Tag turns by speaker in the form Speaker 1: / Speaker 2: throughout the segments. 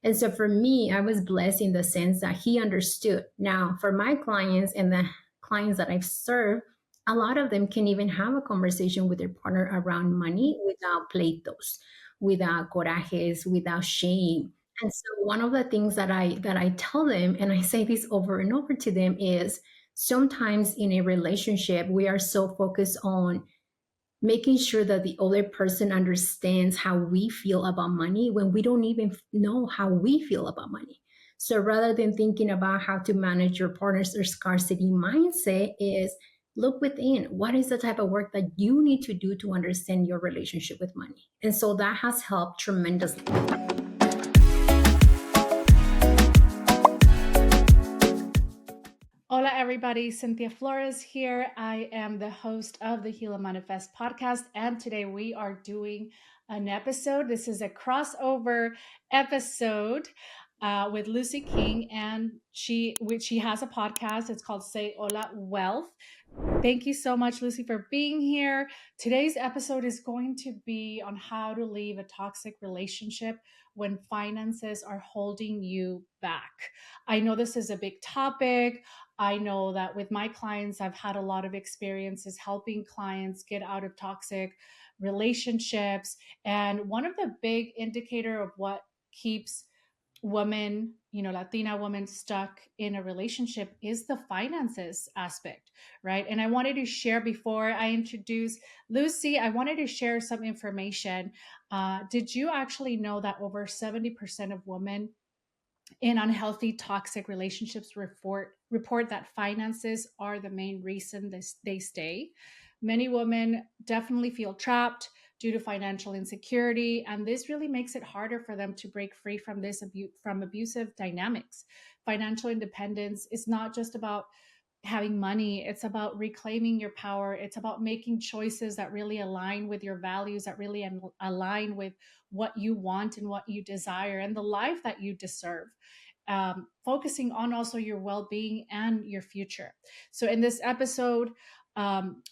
Speaker 1: And so for me, I was blessed in the sense that he understood. Now, for my clients and the clients that I've served, a lot of them can even have a conversation with their partner around money without pleitos, without corajes, without shame. And so one of the things that I tell them, and I say this over and over to them, is sometimes in a relationship we are so focused on making sure that the other person understands how we feel about money when we don't even know how we feel about money. So rather than thinking about how to manage your partner's or scarcity mindset, is look within. What is the type of work that you need to do to understand your relationship with money? And so that has helped tremendously.
Speaker 2: Hola, everybody. Cynthia Flores here. I am the host of the Heal and Manifest podcast, and today we are doing an episode. This is a crossover episode with Luzy King, and she has a podcast. It's called Say Hola Wealth. Thank you so much, Luzy, for being here. Today's episode is going to be on how to leave a toxic relationship when finances are holding you back. I know this is a big topic. I know that with my clients, I've had a lot of experiences helping clients get out of toxic relationships. And one of the big indicator of what keeps women, Latina women stuck in a relationship is the finances aspect, right? And I wanted to share before I introduce Luzy, I wanted to share some information. Did you actually know that over 70% of women in unhealthy toxic relationships report that finances are the main reason they stay? Many women definitely feel trapped due to financial insecurity, and this really makes it harder for them to break free from from abusive dynamics. Financial independence is not just about having money. It's about reclaiming your power. It's about making choices that really align with your values, that really align with what you want and what you desire and the life that you deserve. Focusing on also your well-being and your future. So in this episode,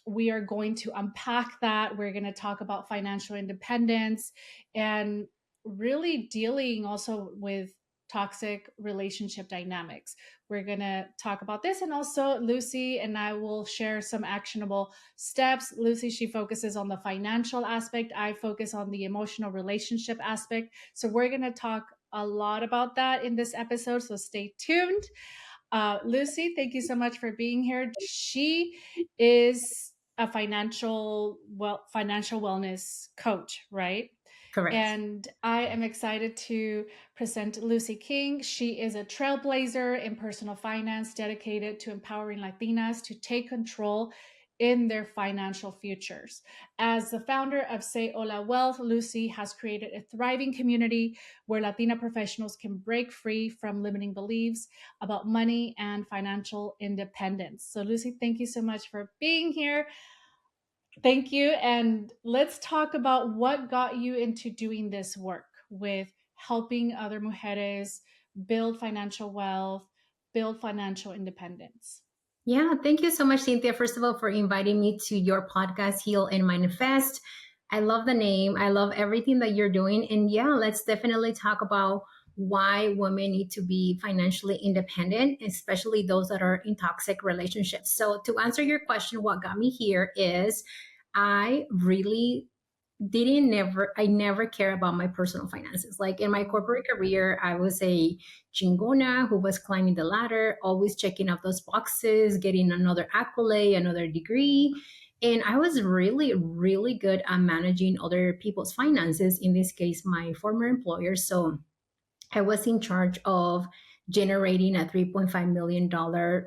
Speaker 2: we are going to unpack that. We're going to talk about financial independence and really dealing also with toxic relationship dynamics. We're going to talk about this, and also Luzy and I will share some actionable steps. Luzy, she focuses on the financial aspect. I focus on the emotional relationship aspect. So we're going to talk a lot about that in this episode. So stay tuned. Luzy, thank you so much for being here. She is a financial wellness coach, right?
Speaker 1: Correct.
Speaker 2: And I am excited to present Luzy King. She is a trailblazer in personal finance dedicated to empowering Latinas to take control in their financial futures. As the founder of Say Hola Wealth, Luzy has created a thriving community where Latina professionals can break free from limiting beliefs about money and financial independence. So, Luzy, thank you so much for being here. Thank you. And let's talk about what got you into doing this work with helping other mujeres build financial wealth, build financial independence.
Speaker 1: Yeah, thank you so much, Cynthia, first of all, for inviting me to your podcast, Heal and Manifest. I love the name. I love everything that you're doing. And yeah, let's definitely talk about why women need to be financially independent, especially those that are in toxic relationships. So, to answer your question, what got me here is I really I never care about my personal finances. Like in my corporate career, I was a chingona who was climbing the ladder, always checking off those boxes, getting another accolade, another degree. And I was really, really good at managing other people's finances, in this case, my former employer. So I was in charge of generating a $3.5 million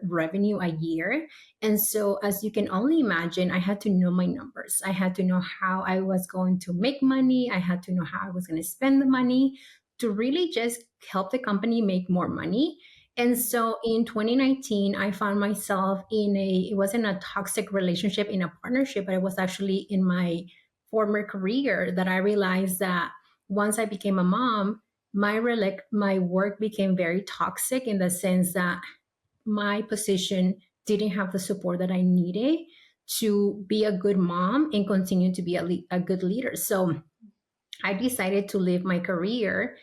Speaker 1: revenue a year. And so, as you can only imagine, I had to know my numbers. I had to know how I was going to make money. I had to know how I was going to spend the money to really just help the company make more money. And so in 2019, I found myself it wasn't a toxic relationship in a partnership, but it was actually in my former career that I realized that once I became a mom, my work became very toxic in the sense that my position didn't have the support that I needed to be a good mom and continue to be a good leader. So I decided to leave my career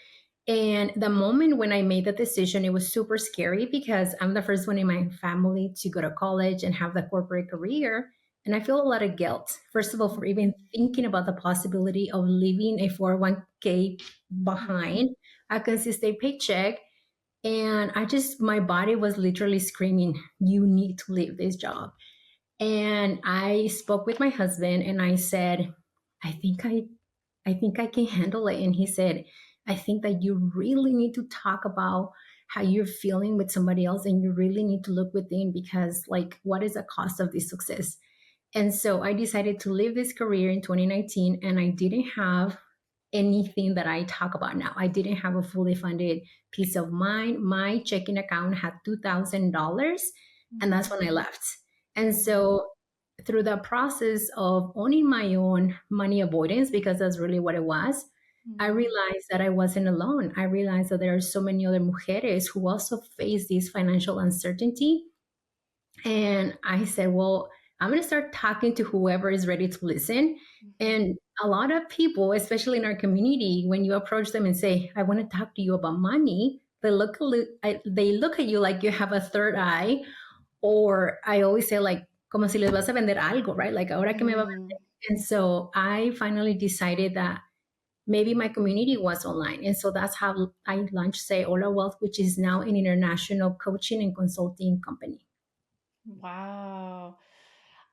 Speaker 1: And the moment when I made the decision, it was super scary because I'm the first one in my family to go to college and have the corporate career. And I feel a lot of guilt, first of all, for even thinking about the possibility of leaving a 401k
Speaker 2: Mhm.
Speaker 1: behind a consistent paycheck. And my body was literally screaming, you need to leave this job. And I spoke with my husband and I said, I think I I think I can handle it. And he said, I think that you really need to talk about how you're feeling with somebody else and you really need to look within because like what is the cost of this success? And so I decided to leave this career in 2019 and I didn't have anything that I talk about now. I didn't have a fully funded peace of mind. My checking account had $2,000 and that's
Speaker 2: Mhm.
Speaker 1: when I left. And
Speaker 2: Mhm.
Speaker 1: so through the process of owning my own money avoidance, because that's really what it was, I
Speaker 2: Mhm.
Speaker 1: realized that I wasn't alone. I realized that there are so many other mujeres who also face this financial uncertainty. And I said, well, I'm going to start talking to whoever is ready to listen.
Speaker 2: Mhm.
Speaker 1: And a lot of people, especially in our community, when you approach them and say, I want to talk to you about money, they look at you like you have a third eye. Or I always say, like, como si les vas a vender algo, right? Like, ahora que me va a
Speaker 2: Mm.
Speaker 1: vender. And so I finally decided that maybe my community was online. And so that's how I launched Say Hola Wealth, which is now an international coaching and consulting company.
Speaker 2: Wow.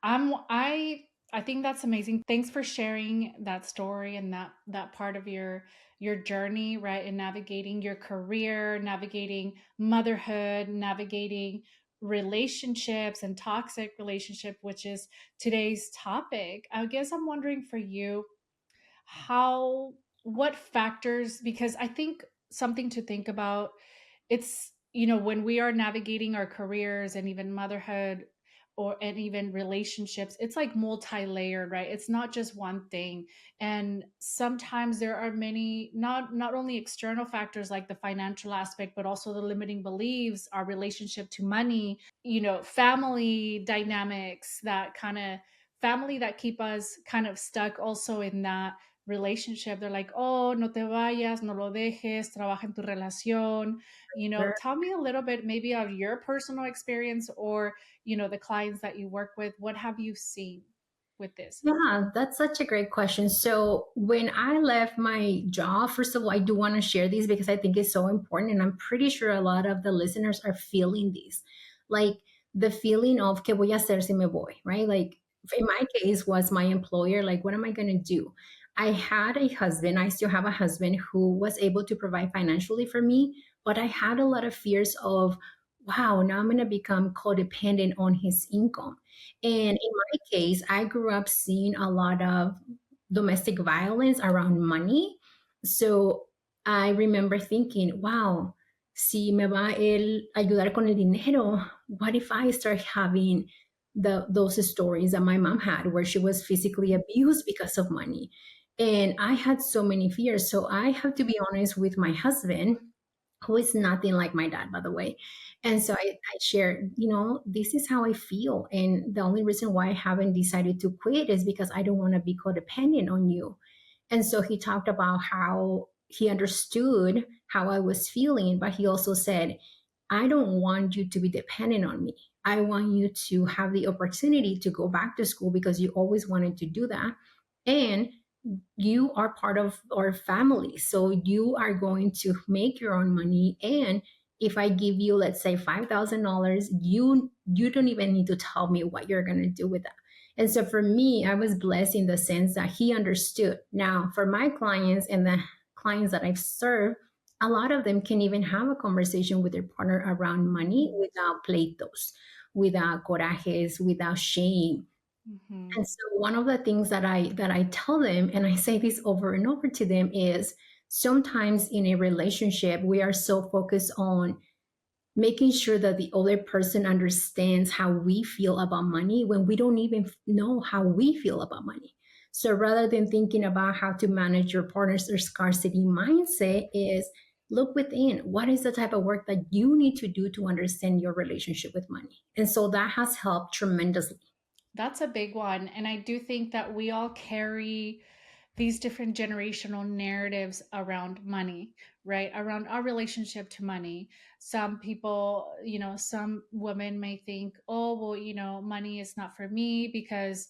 Speaker 2: I think that's amazing. Thanks for sharing that story and that part of your journey, right? In navigating your career, navigating motherhood, navigating relationships and toxic relationship, which is today's topic. I guess I'm wondering for you, how what factors, because I think something to think about, it's, when we are navigating our careers and even motherhood or and even relationships, it's like multi-layered, right? It's not just one thing. And sometimes there are many, not only external factors like the financial aspect, but also the limiting beliefs, our relationship to money, family dynamics, that kind of family that keep us kind of stuck also in that relationship. They're like, oh, no te vayas, no lo dejes, trabaja en tu relación. Tell me a little bit maybe of your personal experience, or, the clients that you work with. What have you seen with this?
Speaker 1: Yeah, that's such a great question. So, when I left my job, first of all, I do want to share these because I think it's so important. And I'm pretty sure a lot of the listeners are feeling these. Like the feeling of, ¿qué voy a hacer si me voy? Right? Like, in my case, was my employer, like, what am I going to do? I had a husband, I still have a husband who was able to provide financially for me, but I had a lot of fears of, wow, now I'm going to become codependent on his income. And in my case, I grew up seeing a lot of domestic violence around money. So I remember thinking, wow, si me va él a ayudar con el dinero, what if I start having those stories that my mom had where she was physically abused because of money? And I had so many fears. So I have to be honest with my husband, who is nothing like my dad, by the way. And so I shared, this is how I feel. And the only reason why I haven't decided to quit is because I don't want to be codependent on you. And so he talked about how he understood how I was feeling, but he also said, I don't want you to be dependent on me. I want you to have the opportunity to go back to school because you always wanted to do that. And you are part of our family. So you are going to make your own money. And if I give you, let's say, $5,000, you don't even need to tell me what you're going to do with that. And so for me, I was blessed in the sense that he understood. Now, for my clients and the clients that I've served, a lot of them can even have a conversation with their partner around money
Speaker 2: Mhm.
Speaker 1: without pleitos, without corajes, without shame.
Speaker 2: Mhm.
Speaker 1: And so one of the things that I tell them, and I say this over and over to them, is sometimes in a relationship we are so focused on making sure that the other person understands how we feel about money when we don't even know how we feel about money. So rather than thinking about how to manage your partner's or scarcity mindset, is look within. What is the type of work that you need to do to understand your relationship with money? And so that has helped tremendously.
Speaker 2: That's a big one. And I do think that we all carry these different generational narratives around money, right? Around our relationship to money. Some people, some women may think, oh, well, money is not for me because,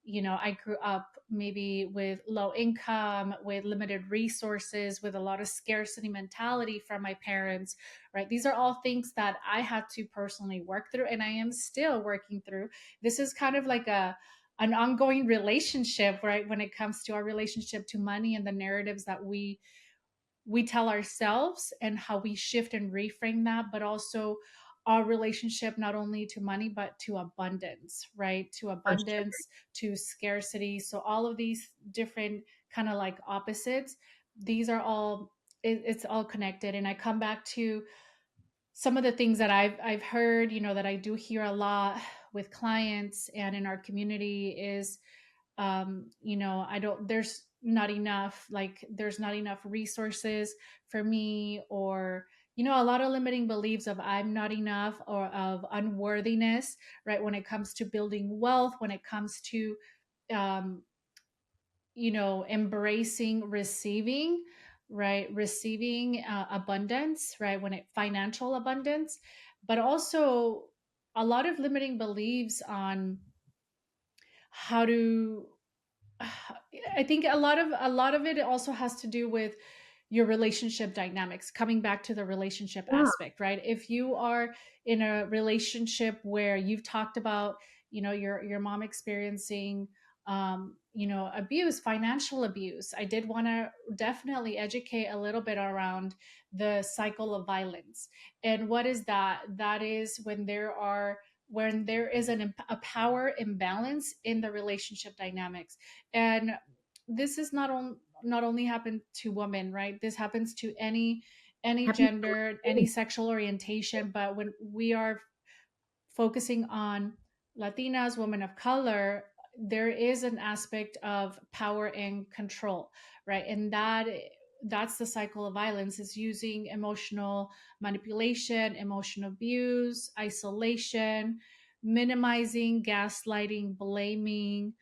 Speaker 2: I grew up maybe with low income, with limited resources, with a lot of scarcity mentality from my parents, right? These are all things that I had to personally work through, and I am still working through. This is kind of like an ongoing relationship, right? When it comes to our relationship to money and the narratives that we tell ourselves and how we shift and reframe that, but also our relationship not only to money but to abundance, right? To
Speaker 1: For sure.
Speaker 2: abundance, to scarcity. So all of these different kind of like opposites, these are all it's all connected. And I come back to some of the things that I've heard, that I do hear a lot with clients and in our community is, I don't, there's not enough resources for me, or, a lot of limiting beliefs of I'm not enough, or of unworthiness, right? When it comes to building wealth, when it comes to, um, embracing receiving, right? Receiving abundance, right? When it financial abundance, but also a lot of limiting beliefs on how to I think a lot of it also has to do with your relationship dynamics. Coming back to the relationship
Speaker 1: Yeah.
Speaker 2: aspect, right? If you are in a relationship where you've talked about, your mom experiencing, abuse, financial abuse, I did want to definitely educate a little bit around the cycle of violence. And what is that? That is when there is a power imbalance in the relationship dynamics. And this is not only happened to women, right? This happens to any
Speaker 1: Happy
Speaker 2: gender, any sexual orientation. But when we are focusing on Latinas, women of color, there is an aspect of power and control, right? And that's the cycle of violence, is using emotional manipulation, emotional abuse, isolation, minimizing, gaslighting, blaming,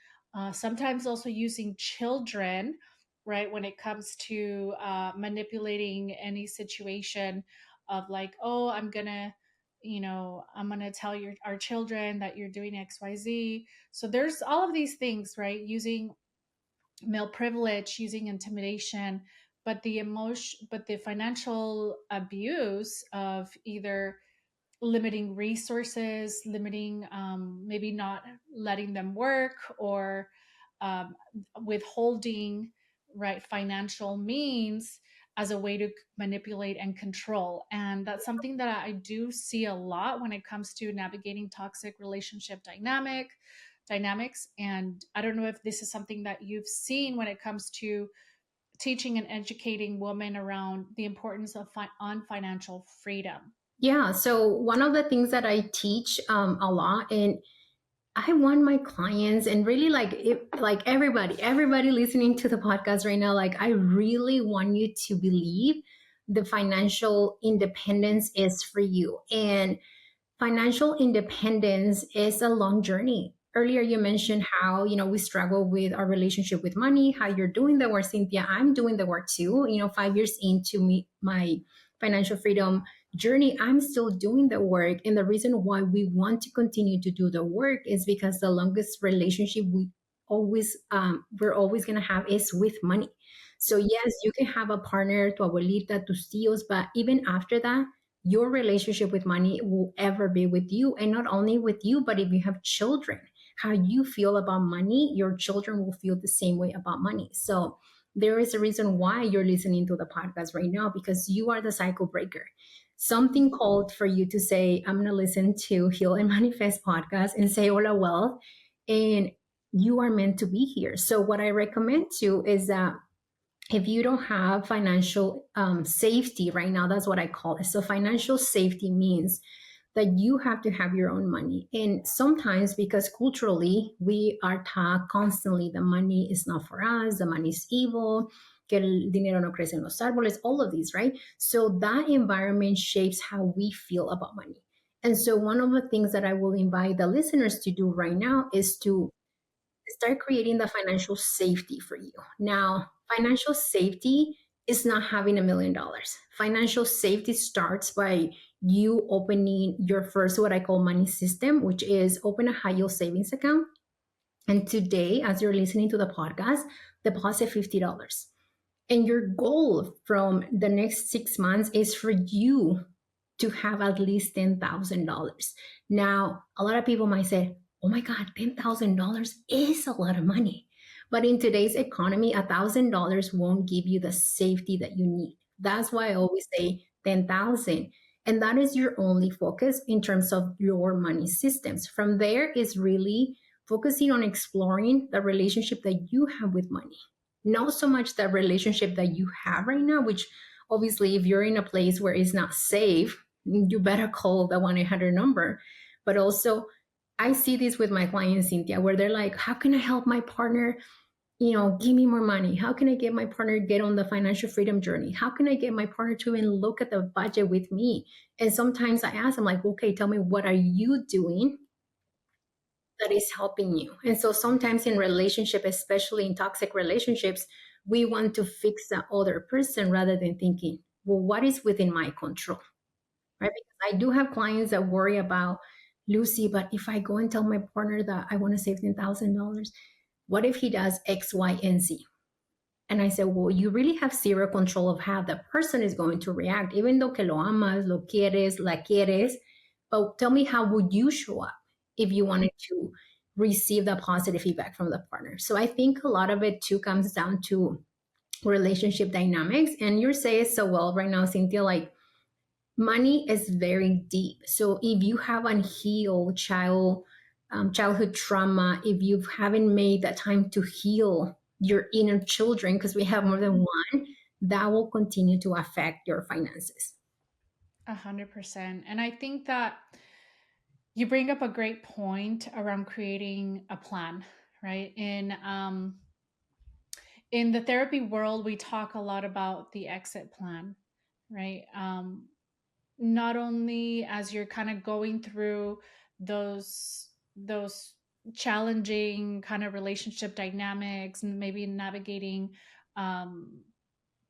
Speaker 2: sometimes also using children, right? When it comes to manipulating any situation of like, oh, I'm going to tell our children that you're doing XYZ. So there's all of these things, right? Using male privilege, using intimidation, but the financial abuse of either limiting resources, limiting, maybe not letting them work, or um, withholding, right, financial means as a way to manipulate and control. And that's something that I do see a lot when it comes to navigating toxic relationship dynamics. And I don't know if this is something that you've seen when it comes to teaching and educating women around the importance of on financial freedom.
Speaker 1: Yeah. So one of the things that I teach a lot, and I want my clients, and really like like everybody listening to the podcast right now, like I really want you to believe the financial independence is for you. And financial independence is a long journey. Earlier, you mentioned how, we struggle with our relationship with money, how you're doing the work, Cynthia. I'm doing the work too. 5 years into my financial freedom journey, I'm still doing the work. And the reason why we want to continue to do the work is because the longest relationship we're always going to have is with money. So yes, you can have a partner, tu abuelita, tus tíos, but even after that, your relationship with money will ever be with you. And not only with you, but if you have children, how you feel about money, your children will feel the same way about money. So there is a reason why you're listening to the podcast right now, because you are the cycle breaker. Something called for you to say, I'm going to listen to Heal and Manifest podcast and Say Hola Wealth. And you are meant to be here. So what I recommend to is that if you don't have financial safety right now, that's what I call it. So financial safety means that you have to have your own money. And sometimes, because culturally we are taught constantly the money is not for us, the money is evil, que el dinero no crece en los árboles, all of these, right? So that environment shapes how we feel about money. And so one of the things that I will invite the listeners to do right now is to start creating the financial safety for you. Now, financial safety is not having $1 million. Financial safety starts by you opening your first, what I call money system, which is open a high yield savings account. And today, as you're listening to the podcast, deposit $50. And your goal from the next 6 months is for you to have at least $10,000. Now, a lot of people might say, oh my God, $10,000 is a lot of money. But in today's economy, $1,000 won't give you the safety that you need. That's why I always say 10,000. And that is your only focus in terms of your money systems. From there is really focusing on exploring the relationship that you have with money. Not so much the relationship that you have right now, which obviously, if you're in a place where it's not safe, you better call the 1-800 number. But also, I see this with my clients, Cynthia, where they're like, how can I help my partner? Give me more money. How can I get my partner to get on the financial freedom journey? How can I get my partner to even look at the budget with me? And sometimes I ask them, like, okay, tell me, what are you doing that is helping you? And so sometimes in relationship, especially in toxic relationships, we want to fix the other person rather than thinking, well, what is within my control? Right? Because I do have clients that worry about, Lucy, but if I go and tell my partner that I want to save $10,000, what if he does X, Y, and Z? And I said, well, you really have zero control of how the person is going to react, even though que lo amas, lo quieres, la quieres. But tell me, how would you show up if you wanted to receive the positive feedback from the partner? So I think a lot of it too comes down to relationship dynamics. And you're saying so well right now, Cynthia, like, money is very deep. So if you have unhealed childhood trauma, if you haven't made that time to heal your inner children, because we have more than one, that will continue to affect your finances.
Speaker 2: 100%. And I think that you bring up a great point around creating a plan, right? In the therapy world, we talk a lot about the exit plan, right? Not only as you're kind of going through those challenging kind of relationship dynamics and maybe navigating um,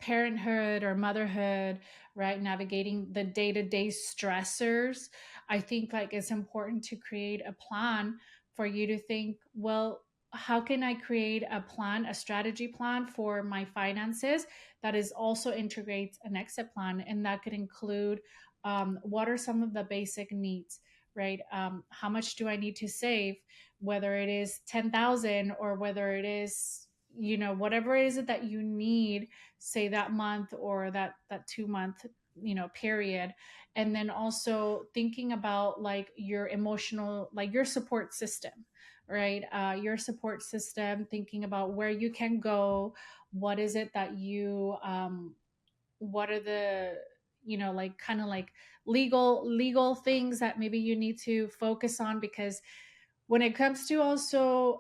Speaker 2: parenthood or motherhood, right, navigating the day-to-day stressors. I think like it's important to create a plan for you to think, well, how can I create a plan, a strategy plan for my finances that is also integrates an exit plan, and that could include what are some of the basic needs, right? How much do I need to save, whether it is 10,000 or whether it is, whatever it is that you need, say that month or that 2 month period. And then also thinking about like your emotional, like your support system, right? Your support system, thinking about where you can go, what is it that you what are the, like kind of like legal things that maybe you need to focus on, because when it comes to also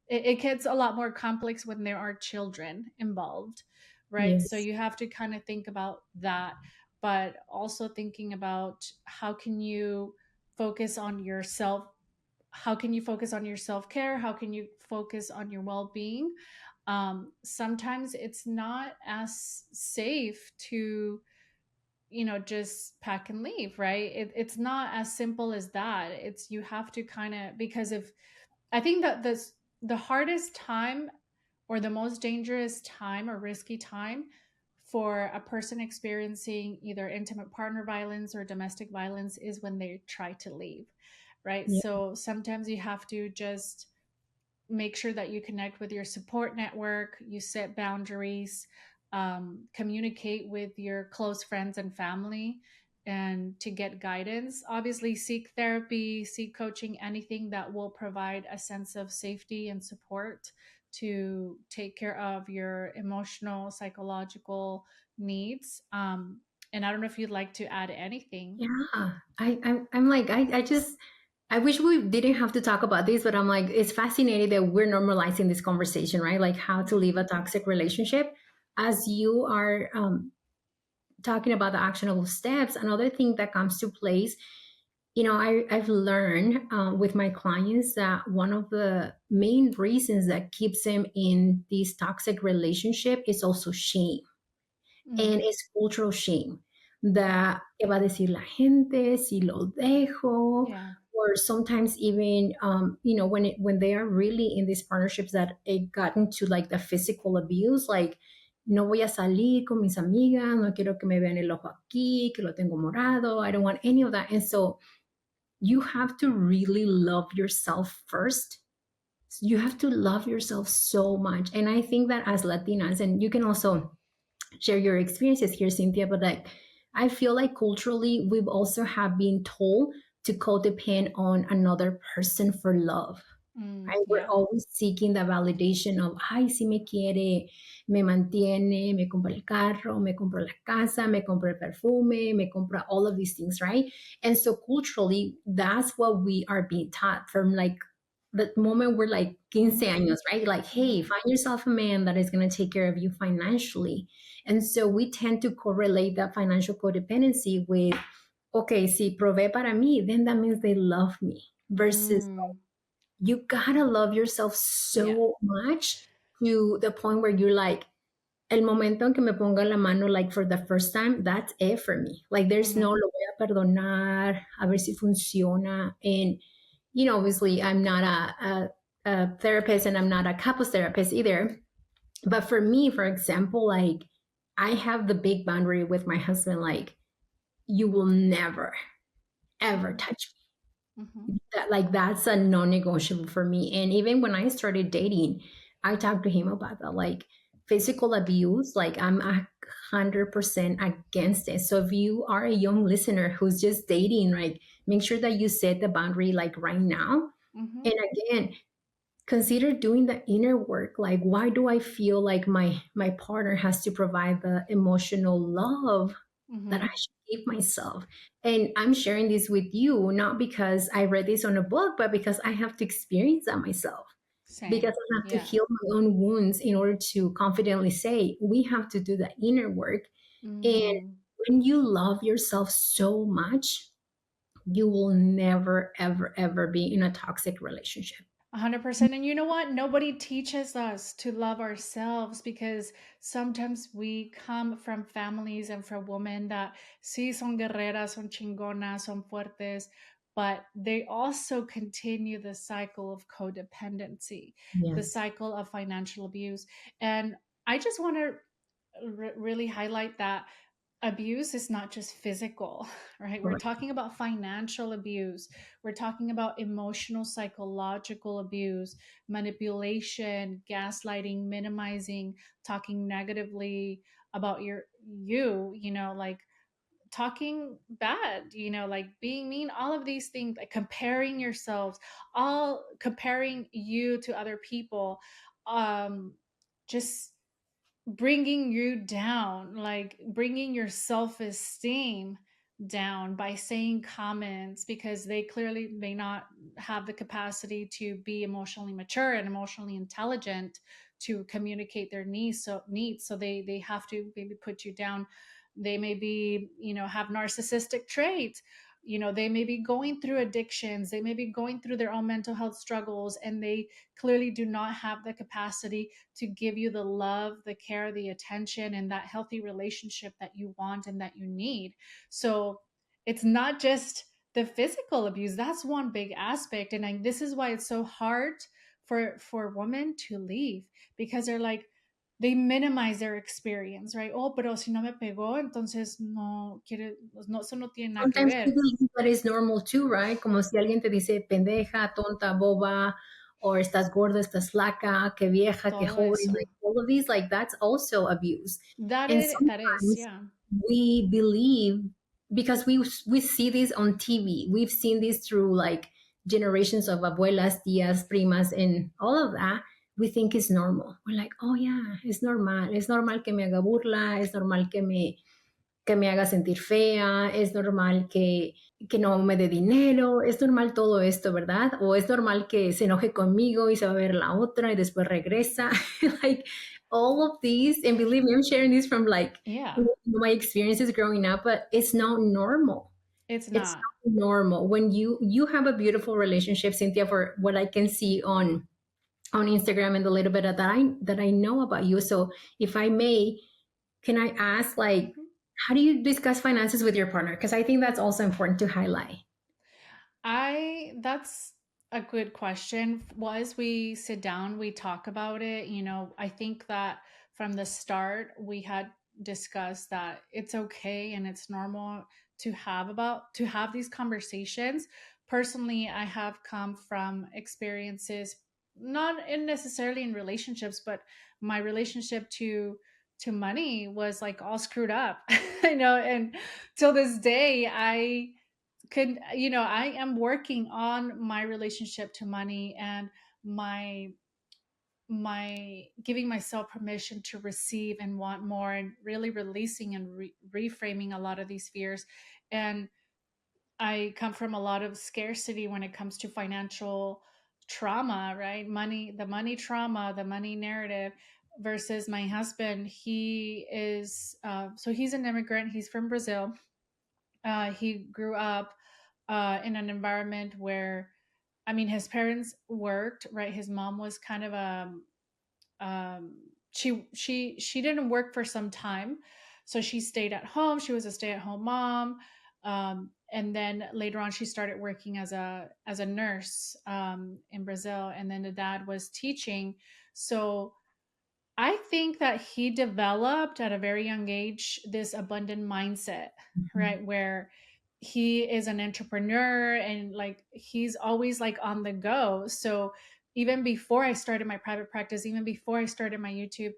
Speaker 2: it gets a lot more complex when there are children involved, right? So
Speaker 1: Yes.
Speaker 2: you have to kind of think about that, but also thinking about how can you focus on yourself, how can you focus on your self-care, how can you focus on your well-being. Sometimes it's not as safe to just pack and leave, right? It's not as simple as that. It's, you have to kind of, because if, I think that the hardest time or the most dangerous time or risky time for a person experiencing either intimate partner violence or domestic violence is when they try to leave, right?
Speaker 1: Yeah.
Speaker 2: So sometimes you have to just make sure that you connect with your support network, you set boundaries, communicate with your close friends and family, and to get guidance. Obviously, seek therapy, seek coaching, anything that will provide a sense of safety and support to take care of your emotional, psychological needs. And I don't know if you'd like to add anything.
Speaker 1: Yeah. I'm like, I just, I wish we didn't have to talk about this, but I'm like, it's fascinating that we're normalizing this conversation, right? Like how to leave a toxic relationship. As you are talking about the actionable steps, another thing that comes to place I've learned with my clients that one of the main reasons that keeps them in this toxic relationship is also shame.
Speaker 2: Mm,
Speaker 1: And it's cultural shame. That ¿qué va a decir la gente si lo dejo?
Speaker 2: yeah.
Speaker 1: Or sometimes even, when they are really in these partnerships that it got into like the physical abuse, like no voy a salir con mis amigas, no quiero que me vean el ojo aquí, que lo tengo morado. I don't want any of that. And so you have to really love yourself first. You have to love yourself so much. And I think that as Latinas, and you can also share your experiences here, Cynthia, but like I feel like culturally we've also have been told to codepend on another person for love.
Speaker 2: Mm,
Speaker 1: Right? We're
Speaker 2: yeah.
Speaker 1: always seeking the validation of, ay, si me quiere, me mantiene, me compra el carro, me compra la casa, me compra el perfume, me compra all of these things, right? And so culturally, that's what we are being taught from like the moment we're like 15
Speaker 2: Mm-hmm.
Speaker 1: años, right? Like, hey,
Speaker 2: Mm-hmm.
Speaker 1: find yourself a man that is going to take care of you financially. And so we tend to correlate that financial codependency with, okay, si provee para mí, then that means they love me versus
Speaker 2: Mm,
Speaker 1: you gotta love yourself
Speaker 2: yeah.
Speaker 1: so much to the point where you're like, el momento en que me ponga la mano, like for the first time, that's it for me. Like there's no,
Speaker 2: Mm-hmm.
Speaker 1: lo voy a perdonar, a ver si funciona. And, obviously I'm not a therapist and I'm not a couples therapist either. But for me, for example, like I have the big boundary with my husband, like, you will never, ever
Speaker 2: Mm-hmm.
Speaker 1: touch
Speaker 2: Mm-hmm.
Speaker 1: that. Like that's a non-negotiable for me. And even when I started dating, I talked to him about that, like physical abuse, like I'm 100% against it. So if you are a young listener who's just dating, like make sure that you set the boundary like right now.
Speaker 2: Mm-hmm.
Speaker 1: And again, consider doing the inner work. Like why do I feel like my partner has to provide the emotional love that I
Speaker 2: Mm-hmm.
Speaker 1: should give myself? And I'm sharing this with you not because I read this on a book, but because I have to experience that myself, because
Speaker 2: Same.
Speaker 1: I have to
Speaker 2: Yeah.
Speaker 1: heal my own wounds in order to confidently say we have to do the inner work. And
Speaker 2: Mm.
Speaker 1: when you love yourself so much, you will never ever ever be in a toxic relationship.
Speaker 2: 100%. And you know what? Nobody teaches us to love ourselves because sometimes we come from families and from women that sí son guerreras, son chingonas, son fuertes, but they also continue the cycle of codependency, the
Speaker 1: Yes,
Speaker 2: cycle of financial abuse. And I just want to really highlight that abuse is not just physical, right? We're
Speaker 1: correct.
Speaker 2: talking about financial abuse. We're talking about emotional, psychological abuse, manipulation, gaslighting, minimizing, talking negatively about like talking bad, like being mean, all of these things, like comparing yourselves, all comparing you to other people, just bringing you down, like bringing your self esteem down by saying comments because they clearly may not have the capacity to be emotionally mature and emotionally intelligent to communicate their needs, so they have to maybe put you down. They may be, have narcissistic traits. They may be going through addictions, they may be going through their own mental health struggles, and they clearly do not have the capacity to give you the love, the care, the attention, and that healthy relationship that you want and that you need. So it's not just the physical abuse. That's one big aspect. And this is why it's so hard for women to leave, because they're like, they minimize their experience, right? Oh, pero si no me pegó, entonces no quiere, no, eso no tiene nada que
Speaker 1: Sometimes
Speaker 2: ver.
Speaker 1: we believe that is normal too, right? Como si alguien te dice pendeja, tonta, boba, or estás gorda, estás flaca, que vieja, que
Speaker 2: Todo
Speaker 1: joven, like
Speaker 2: eso.
Speaker 1: all of these, like that's also abuse. And
Speaker 2: That is,
Speaker 1: sometimes
Speaker 2: yeah.
Speaker 1: we believe because we see this on TV, we've seen this through like generations of abuelas, tías, primas, and all of that. We think it's normal. We're like, oh yeah, it's normal. Es normal que me haga burla. Es normal que me haga sentir fea, es normal que no me dé dinero, es normal todo esto, ¿verdad? O es normal que se enoje conmigo y se va a ver la otra y después regresa. Like all of these, and believe me, I'm sharing this from like
Speaker 2: Yeah.
Speaker 1: my experiences growing up, but it's not normal.
Speaker 2: It's
Speaker 1: It's
Speaker 2: not.
Speaker 1: not normal when you have a beautiful relationship, Cynthia, for what I can see on Instagram and the little bit that I know about you. So if I may, can I ask, like,
Speaker 2: Mhm.
Speaker 1: how do you discuss finances with your partner? Because I think that's also important to highlight.
Speaker 2: I That's a good question. Well, as we sit down, we talk about it. I think that from the start we had discussed that it's okay and it's normal to have these conversations. Personally, I have come from experiences, not in necessarily in relationships, but my relationship to money was like all screwed up. And till this day I am working on my relationship to money and my my giving myself permission to receive and want more, and really releasing and reframing a lot of these fears. And I come from a lot of scarcity when it comes to financial trauma, right? The money trauma, the money narrative, versus my husband. He is so he's an immigrant. He's from Brazil. He grew up in an environment where, I mean, his parents worked, right? His mom was kind of she didn't work for some time, so she stayed at home. She was a stay-at-home mom, and then later on she started working as a nurse in Brazil, and then the dad was teaching. So I think that he developed at a very young age this abundant mindset, right? Where he is an entrepreneur and like he's always like on the go. So even before I started my private practice, even before I started my YouTube,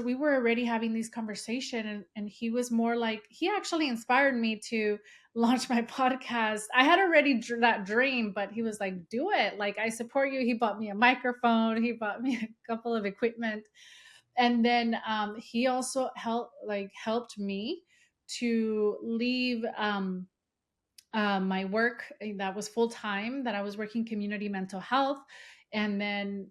Speaker 2: we were already having these conversation, and he was more like, he actually inspired me to launch my podcast. I had already that dream, but he was like, do it, like, I support you. He bought me a microphone, he bought me a couple of equipment, and then he also helped me to leave my work that was full time, that I was working community mental health. And then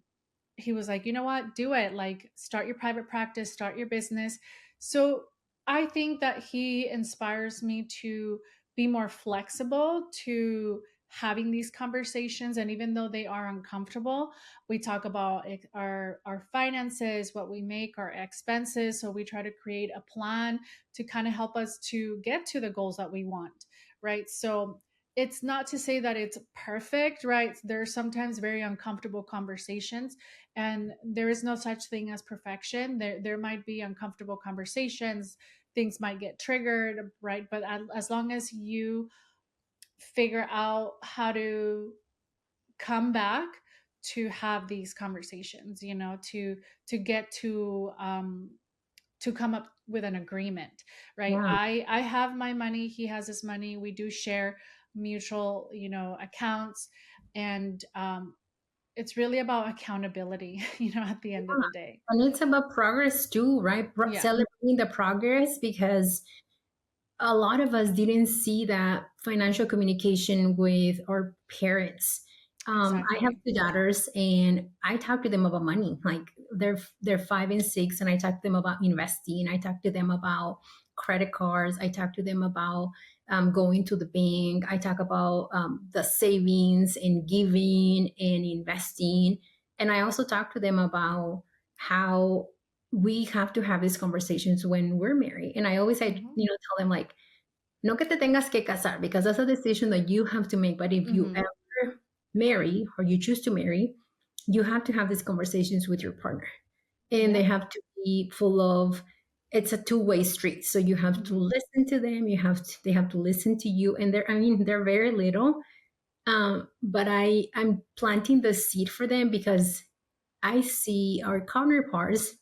Speaker 2: he was like, you know what, do it, like, start your private practice, start your business. So I think that he inspires me to be more flexible to having these conversations. And even though they are uncomfortable, we talk about our finances, what we make, our expenses. So we try to create a plan to kind of help us to get to the goals that we want, right? So it's not to say that it's perfect, right? There's sometimes very uncomfortable conversations, and there is no such thing as perfection. There might be uncomfortable conversations, things might get triggered, right? But as long as you figure out how to come back to have these conversations, to get to come up with an agreement, right?
Speaker 1: Yeah.
Speaker 2: I have my money, he has his money, we do share mutual, accounts. And it's really about accountability, at the end of the day.
Speaker 1: And it's about progress too, right?
Speaker 2: Yeah,
Speaker 1: Celebrating the progress, because a lot of us didn't see that financial communication with our parents. I have
Speaker 2: exactly.
Speaker 1: two daughters, and I talk to them about money. Like, they're 5 and 6, and I talk to them about investing. I talk to them about credit cards. I talk to them about going to the bank. I talk about the savings and giving and investing. And I also talk to them about how we have to have these conversations when we're married. And I always,
Speaker 2: Hmm.
Speaker 1: tell them, like, no que te tengas que casar, because that's a decision that you have to make. But if you
Speaker 2: Hmm.
Speaker 1: ever marry, or you choose to marry, you have to have these conversations with your partner, and they
Speaker 2: Yep.
Speaker 1: have to be full of, it's a two-way street. So you have to
Speaker 2: Hmm.
Speaker 1: listen to them. They have to listen to you. And they're very little. But I'm planting the seed for them, because I see our counterparts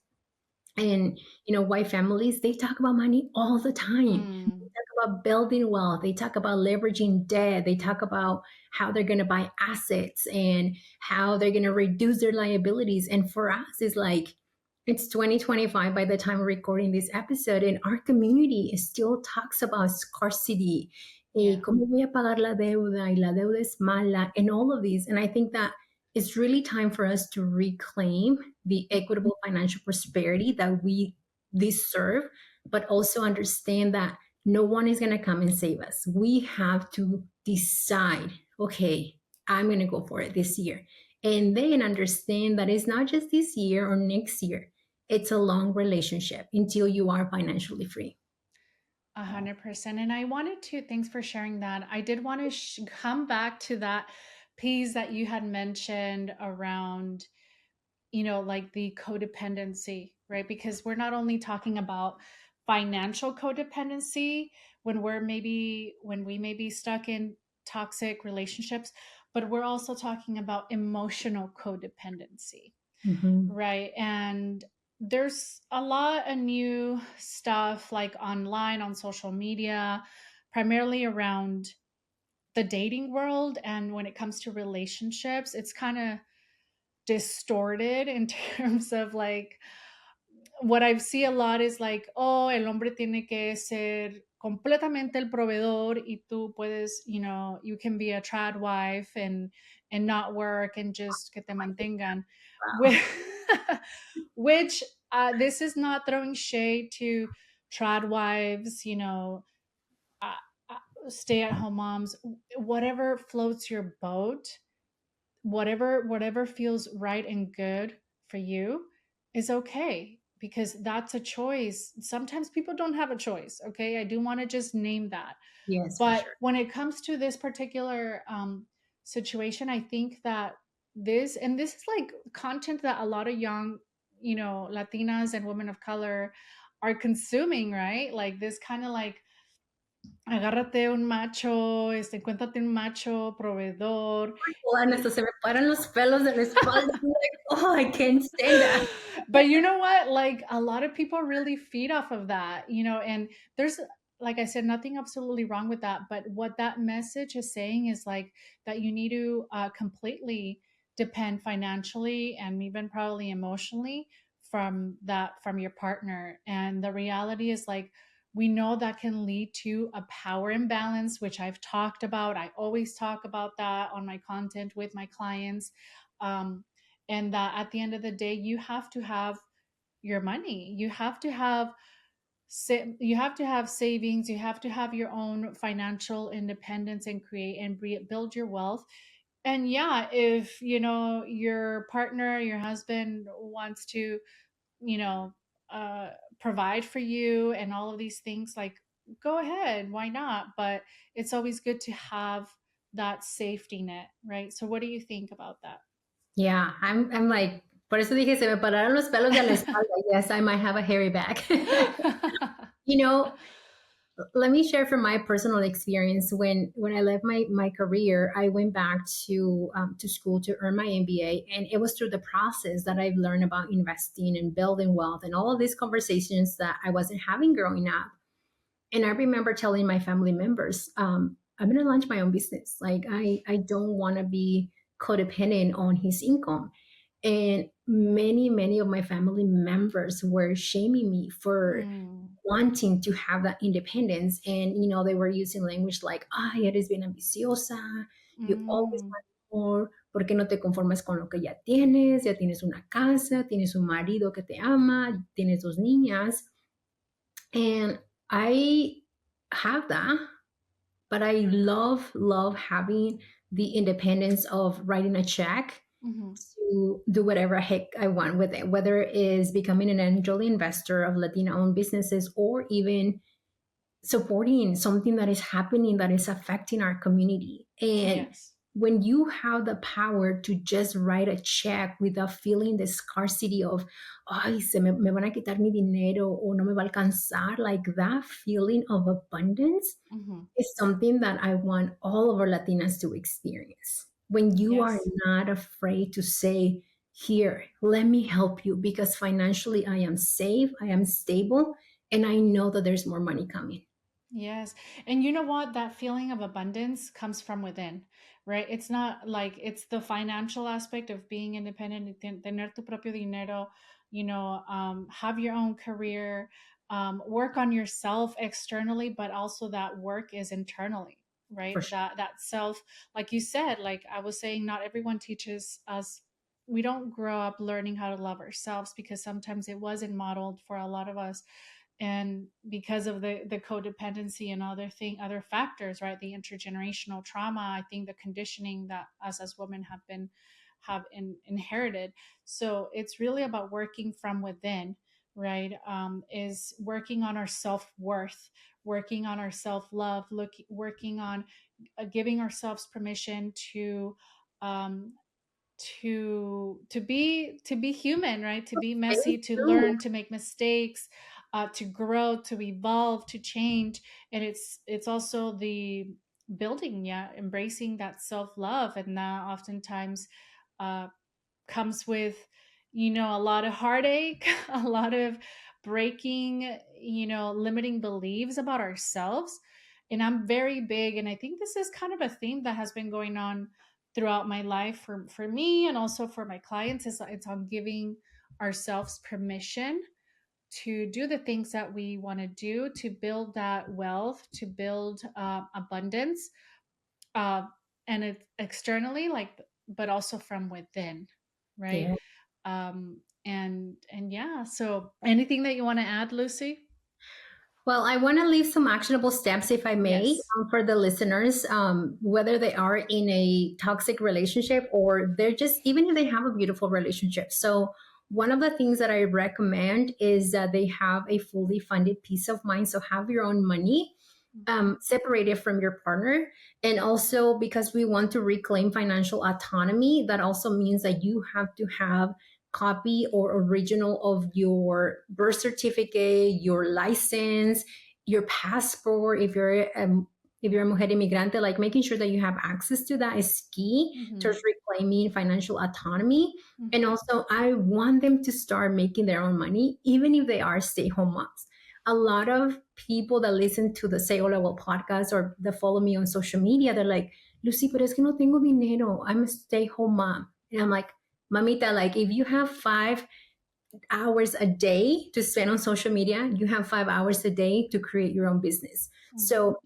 Speaker 1: and, white families, they talk about money all the time.
Speaker 2: Mm.
Speaker 1: They talk about building wealth, they talk about leveraging debt, they talk about how they're going to buy assets and how they're going to reduce their liabilities. And for us, it's like, it's 2025 by the time we're recording this episode, and our community still talks about scarcity.
Speaker 2: Yeah.
Speaker 1: ¿Cómo voy a pagar la deuda? Y la deuda es mala, and all of these. And I think that it's really time for us to reclaim the equitable financial prosperity that we deserve, but also understand that No one is going to come and save us. We have to decide, okay, I'm going to go for it this year. And then understand that it's not just this year or next year, it's a long relationship until you are financially free.
Speaker 2: 100%. And I wanted to, thanks for sharing that. I did want to come back to that piece that you had mentioned around, like the codependency, right? Because we're not only talking about financial codependency when we may be stuck in toxic relationships, but we're also talking about emotional codependency,
Speaker 1: Mhm.
Speaker 2: right? And there's a lot of new stuff like online on social media, primarily around the dating world. And when it comes to relationships, it's kind of distorted in terms of like what I see a lot is like, oh, el hombre tiene que ser completamente el proveedor y tú puedes, you can be a trad wife and not work and just que te mantengan.
Speaker 1: Wow.
Speaker 2: Which, which this is not throwing shade to trad wives, uh, stay at home moms, whatever floats your boat, whatever feels right and good for you is okay, because that's a choice. Sometimes people don't have a choice, okay? I do want to just name that.
Speaker 1: Yes, for
Speaker 2: But
Speaker 1: sure.
Speaker 2: when it comes to this particular situation, I think that this is like content that a lot of young, Latinas and women of color are consuming, right? Like this kind of like, agárrate un macho, encuéntrate un macho proveedor.
Speaker 1: Juan, hasta se me paran los pelos de la espalda. I'm like, oh, I can't stand that.
Speaker 2: But you know what? Like a lot of people really feed off of that, and there's, like I said, nothing absolutely wrong with that. But what that message is saying is like that you need to completely depend financially and even probably emotionally from your partner. And the reality is like, we know that can lead to a power imbalance, which I've talked about. I always talk about that on my content with my clients. Um, and that at the end of the day, you have to have your money, you have to have savings, you have to have your own financial independence and create and build your wealth. And yeah, if your partner, your husband wants to, you know uh provide for you and all of these things, like, go ahead, why not? But it's always good to have that safety net, right? So what do you think about
Speaker 1: Yeah, I'm like, por eso dije, se me pararon los pelos de la
Speaker 2: that?
Speaker 1: espalda. Yes, I might have a hairy back. You know, let me share from my personal experience. When I left my career, I went back to school to earn my MBA, and it was through the process that I've learned about investing and building wealth and all of these conversations that I wasn't having growing up. And I remember telling my family members, I'm going to launch my own business. Like I don't want to be codependent on his income. And many of my family members were shaming me for
Speaker 2: Mm,
Speaker 1: wanting to have that independence. And, they wwere using language like, ay, eres bien ambiciosa, you always
Speaker 2: mm,
Speaker 1: want more, ¿por qué no te conformas con lo que ya tienes? Ya tienes una casa, tienes un marido que te ama, tienes dos niñas. And I have that, but I love having the independence of writing a check
Speaker 2: mhm.
Speaker 1: to do whatever heck I want with it, whether it is becoming an angel investor of Latina owned businesses or even supporting something that is happening that is affecting our community. And
Speaker 2: Yes.
Speaker 1: when you have the power to just write a check without feeling the scarcity of, ay, me van a quitar mi dinero o no me va a alcanzar, like that feeling of abundance
Speaker 2: Mhm.
Speaker 1: is something that I want all of our Latinas to experience. When you are
Speaker 2: Yes.
Speaker 1: not afraid to say, here, let me help you because financially I am safe, I am stable, and I know that there's more money coming.
Speaker 2: Yes. And you know what? That feeling of abundance comes from within, right? It's not like it's the financial aspect of being independent, tener tu propio dinero, have your own career, work on yourself externally, but also that work is internally,
Speaker 1: For
Speaker 2: right?
Speaker 1: sure.
Speaker 2: That self, like you said, like I was saying, not everyone teaches us. We don't grow up learning how to love ourselves because sometimes it wasn't modeled for a lot of us. and because of the codependency and other factors, right? The intergenerational trauma, I think the conditioning that us as women have inherited. So it's really about working from within, right? Is working on our self-worth, working on our self-love, working on giving ourselves permission um, to be human, right? To be
Speaker 1: Very
Speaker 2: messy, to
Speaker 1: true.
Speaker 2: learn, to make mistakes, to grow, to evolve, to change. And it's also the building, yeah, embracing that self-love. And that oftentimes uh, comes with, a lot of heartache, a lot of breaking, limiting beliefs about ourselves. And I'm very big, and I think this is kind of a theme that has been going on throughout my life for me and also for my clients, is it's on giving ourselves permission to do the things that we want to do, to build that wealth, to build abundance, uh, and it's externally, like, but also from within, right?
Speaker 1: Yeah.
Speaker 2: And yeah, so anything that you want to add, Lucy?
Speaker 1: Well, I want to leave some actionable steps, if I may,
Speaker 2: Yes.
Speaker 1: for the listeners, whether they are in a toxic relationship or they're just, even if they have a beautiful relationship. So, one of the things that I recommend is that they have a fully funded peace of mind. So, have your own money, separated from your partner. And also, because we want to reclaim financial autonomy, that also means that you have to have copy or original of your birth certificate, your license, your passport. If you're a mujer inmigrante, like making sure that you have access to that is key
Speaker 2: Mm-hmm.
Speaker 1: towards reclaiming financial autonomy. And
Speaker 2: Mm-hmm.
Speaker 1: also, I want them to start making their own money, even if they are stay-home moms. A lot of people that listen to the Say Hola Wealth podcast or that follow me on social media, they're like, Lucy, pero es que no tengo dinero. I'm a stay-home mom. And I'm like, mamita, like if you have 5 hours a day to spend on social media, you have 5 hours a day to create your own business.
Speaker 2: Mm-hmm.
Speaker 1: So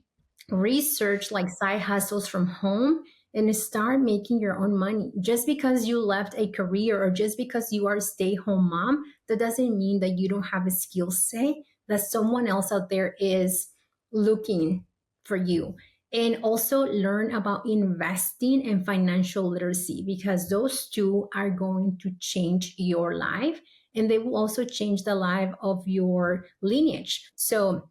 Speaker 1: research like side hustles from home and start making your own money. Just because you left a career or just because you are a stay-home mom, that doesn't mean that you don't have a skill set that someone else out there is looking for you. And also learn about investing and financial literacy, because those two are going to change your life and they will also change the life of your lineage. So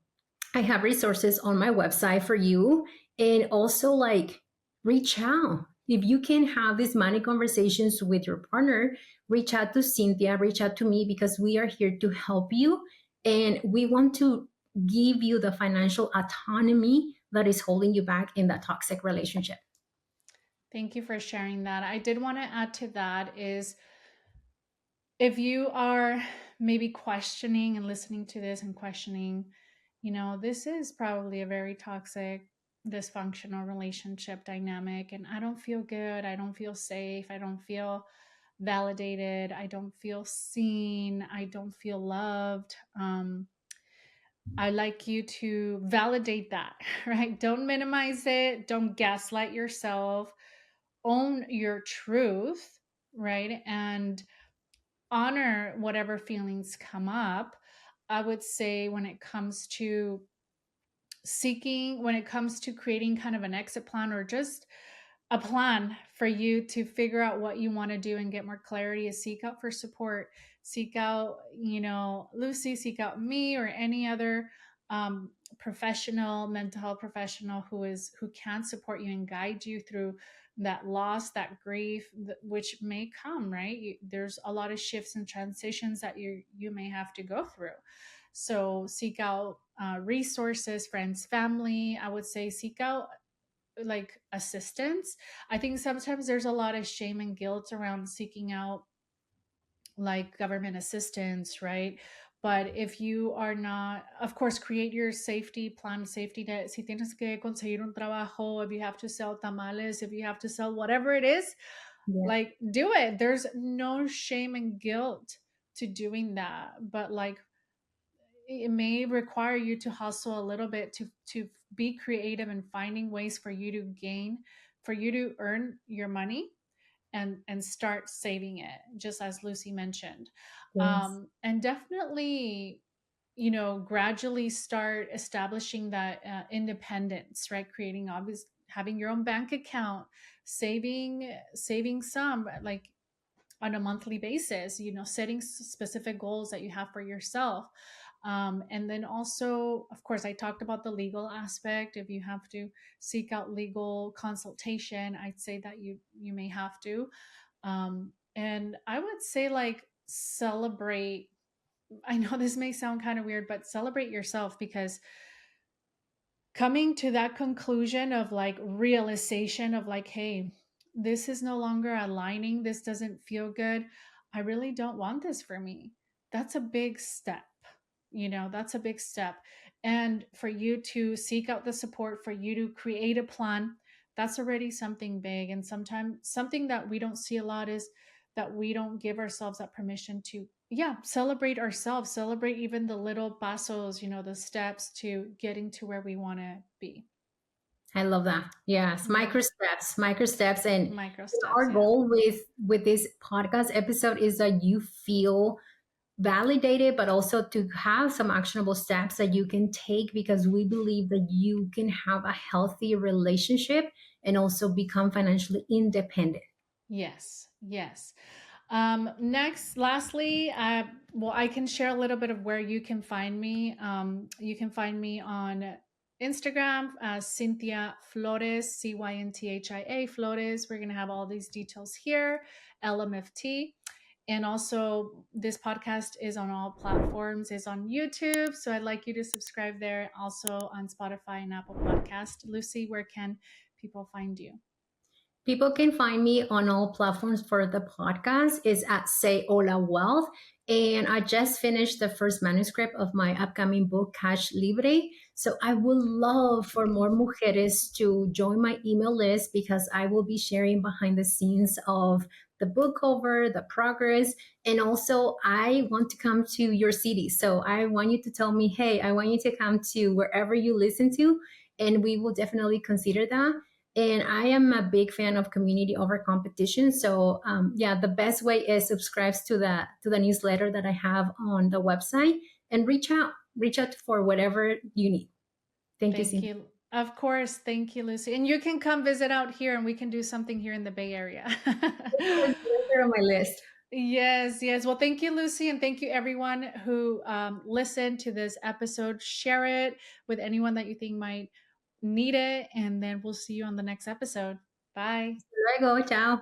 Speaker 1: I have resources on my website for you. And also, like, reach out. If you can have these money conversations with your partner, reach out to Cynthia, reach out to me, because we are here to help you. And we want to give you the financial autonomy that is holding you back in that toxic relationship.
Speaker 2: Thank you for sharing that. I did want to add to that is, if you are maybe questioning and listening to this and questioning, this is probably a very toxic, dysfunctional relationship dynamic, and I don't feel good. I don't feel safe. I don't feel validated. I don't feel seen. I don't feel loved. I like you to validate that, right? Don't minimize it. Don't gaslight yourself. Own your truth, right? And honor whatever feelings come up. I would say when it comes to when it comes to creating kind of an exit plan, or just a plan for you to figure out what you want to do and get more clarity, is seek out for support. Seek out, Lucy, seek out me or any other professional, mental health professional who can support you and guide you through that loss, that grief, which may come, right? There's a lot of shifts and transitions that you may have to go through. So seek out resources, friends, family. I would say seek out like assistance. I think sometimes there's a lot of shame and guilt around seeking out like government assistance, right? But if you are not, of course, create your safety plan, safety net. Si tienes que conseguir un trabajo, if you have to sell tamales, if you have to sell whatever it is,
Speaker 1: Yeah.
Speaker 2: like do it. There's no shame and guilt to doing that. But like, it may require you to hustle a little bit to be creative and finding ways for you to for you to earn your money and start saving it, just as Lucy mentioned.
Speaker 1: Yes.
Speaker 2: And definitely, gradually start establishing that independence, right? Creating, obvious, having your own bank account, saving some, like on a monthly basis, setting specific goals that you have for yourself. And then also, of course, I talked about the legal aspect. If you have to seek out legal consultation, I'd say that you may have to. And I would say, like, celebrate. I know this may sound kind of weird, but celebrate yourself, because coming to that conclusion of, like, realization of, like, hey, this is no longer aligning, this doesn't feel good, I really don't want this for me. That's a big step. That's a big step. And for you to seek out the support, for you to create a plan, that's already something big. And sometimes something that we don't see a lot is that we don't give ourselves that permission to, yeah, celebrate ourselves, celebrate even the little pasos, the steps to getting to where we want to be.
Speaker 1: I love that. Yes,
Speaker 2: Yeah.
Speaker 1: micro steps, and
Speaker 2: Micro steps.
Speaker 1: our
Speaker 2: Yeah.
Speaker 1: goal with this podcast episode is that you feel validated, but also to have some actionable steps that you can take, because we believe that you can have a healthy relationship and also become financially independent.
Speaker 2: Yes. Yes. Lastly, well, I can share a little bit of where you can find me. You can find me on Instagram, Cynthia Flores, Cynthia Flores. We're going to have all these details here, LMFT. And also, this podcast is on all platforms, is on YouTube. So I'd like you to subscribe there. Also on Spotify and Apple Podcast. Lucy, where can people find you?
Speaker 1: People can find me on all platforms for the podcast is at Say Hola Wealth. And I just finished the first manuscript of my upcoming book, Cash Libre. So I would love for more mujeres to join my email list, because I will be sharing behind the scenes of the book cover, the progress, and also I want to come to your city. So I want you to tell me, hey, I want you to come to wherever you listen to, and we will definitely consider that. And I am a big fan of community over competition. So yeah, the best way is subscribe to the newsletter that I have on the website, and reach out for whatever you need. Thank you,
Speaker 2: Thank
Speaker 1: Cindy.
Speaker 2: you. Of course. Thank you, Lucy. And you can come visit out here and we can do something here in the Bay Area.
Speaker 1: You're on my list.
Speaker 2: Yes, yes. Well, thank you, Lucy. And thank you, everyone who listened to this episode. Share it with anyone that you think might need it. And then we'll see you on the next episode. Bye.
Speaker 1: Luego, ciao.